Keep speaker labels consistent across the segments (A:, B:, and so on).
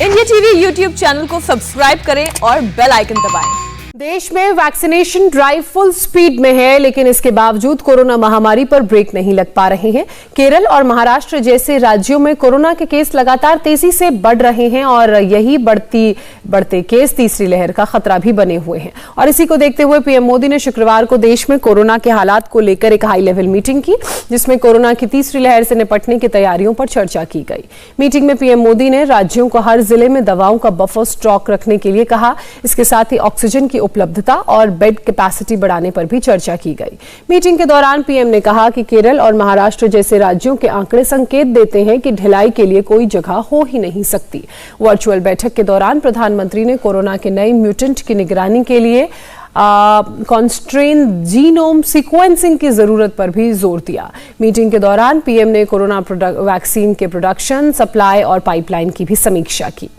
A: India TV YouTube channel को subscribe करें और बेल आइकन दबाएं।
B: देश में वैक्सीनेशन ड्राइव फुल स्पीड में है, लेकिन इसके बावजूद कोरोना महामारी पर ब्रेक नहीं लग पा रहे हैं। केरल और महाराष्ट्र जैसे राज्यों में कोरोना के केस लगातार तेजी से बढ़ रहे हैं और यही बढ़ते केस तीसरी लहर का खतरा भी बने हुए हैं। और इसी को देखते हुए पीएम मोदी ने शुक्रवार को देश में कोरोना के हालात को लेकर एक हाई लेवल मीटिंग की, जिसमें कोरोना की तीसरी लहर से निपटने की तैयारियों पर चर्चा की गई। मीटिंग में पीएम मोदी ने राज्यों को हर जिले में दवाओं का बफर स्टॉक रखने के लिए कहा। इसके साथ ही ऑक्सीजन की उपलब्धता और बेड कैपेसिटी बढ़ाने पर भी चर्चा की गई। मीटिंग के दौरान पीएम ने कहा कि केरल और महाराष्ट्र जैसे राज्यों के आंकड़े संकेत देते हैं कि ढिलाई के लिए कोई जगह हो ही नहीं सकती। वर्चुअल बैठक के दौरान प्रधानमंत्री ने कोरोना के नए म्यूटेंट की निगरानी के लिए कॉन्स्ट्रेन जीनोम सीक्वेंसिंग की जरूरत पर भी जोर दिया। मीटिंग के दौरान पीएम ने कोरोना वैक्सीन के प्रोडक्शन, सप्लाई और पाइपलाइन की भी समीक्षा की।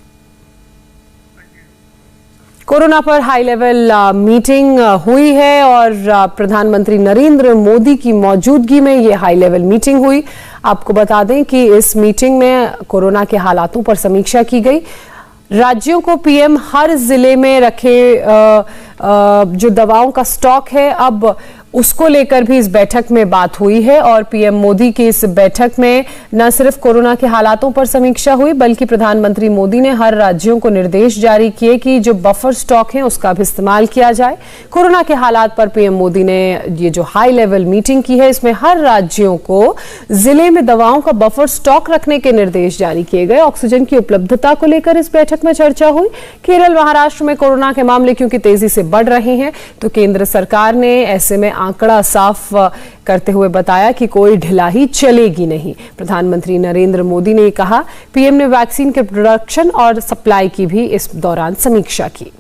B: कोरोना पर हाई लेवल मीटिंग हुई है और प्रधानमंत्री नरेंद्र मोदी की मौजूदगी में ये हाई लेवल मीटिंग हुई। आपको बता दें कि इस मीटिंग में कोरोना के हालातों पर समीक्षा की गई। राज्यों को पीएम हर जिले में रखे जो दवाओं का स्टॉक है, अब उसको लेकर भी इस बैठक में बात हुई है। और पीएम मोदी की इस बैठक में न सिर्फ कोरोना के हालातों पर समीक्षा हुई, बल्कि प्रधानमंत्री मोदी ने हर राज्यों को निर्देश जारी किए कि जो बफर स्टॉक है उसका भी इस्तेमाल किया जाए। कोरोना के हालात पर पीएम मोदी ने ये जो हाई लेवल मीटिंग की है, इसमें हर राज्यों को जिले में दवाओं का बफर स्टॉक रखने के निर्देश जारी किए गए। ऑक्सीजन की उपलब्धता को लेकर इस बैठक में चर्चा हुई। केरल, महाराष्ट्र में कोरोना के मामले क्योंकि तेजी से बढ़ रहे हैं, तो केंद्र सरकार ने ऐसे में आंकड़ा साफ करते हुए बताया कि कोई ढिलाई चलेगी नहीं। प्रधानमंत्री नरेंद्र मोदी ने कहा। पीएम ने वैक्सीन के प्रोडक्शन और सप्लाई की भी इस दौरान समीक्षा की।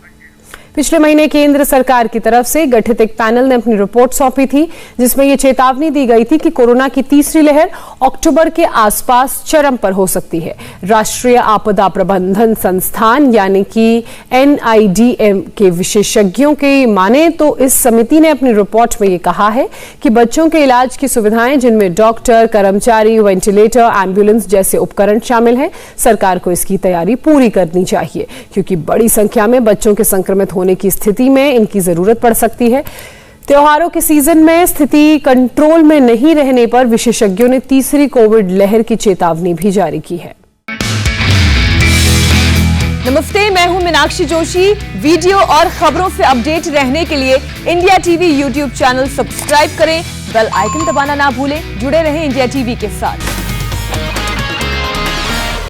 B: पिछले महीने केंद्र सरकार की तरफ से गठित एक पैनल ने अपनी रिपोर्ट सौंपी थी, जिसमें यह चेतावनी दी गई थी कि कोरोना की तीसरी लहर अक्टूबर के आसपास चरम पर हो सकती है। राष्ट्रीय आपदा प्रबंधन संस्थान यानी कि NIDM के विशेषज्ञों की माने तो इस समिति ने अपनी रिपोर्ट में यह कहा है कि बच्चों के इलाज की सुविधाएं, जिनमें डॉक्टर, कर्मचारी, वेंटिलेटर, एम्बुलेंस जैसे उपकरण शामिल हैं, सरकार को इसकी तैयारी पूरी करनी चाहिए, क्योंकि बड़ी संख्या में बच्चों के संक्रमित होने की स्थिति में इनकी जरूरत पड़ सकती है। त्योहारों के सीजन में स्थिति कंट्रोल में नहीं रहने पर विशेषज्ञों ने तीसरी कोविड लहर की चेतावनी भी जारी की है।
A: नमस्ते, मैं हूं मीनाक्षी जोशी। वीडियो और खबरों से अपडेट रहने के लिए India TV YouTube channel subscribe करें, बेल आइकन दबाना ना भूलें। जुड़े रहें इंडिया टीवी के साथ।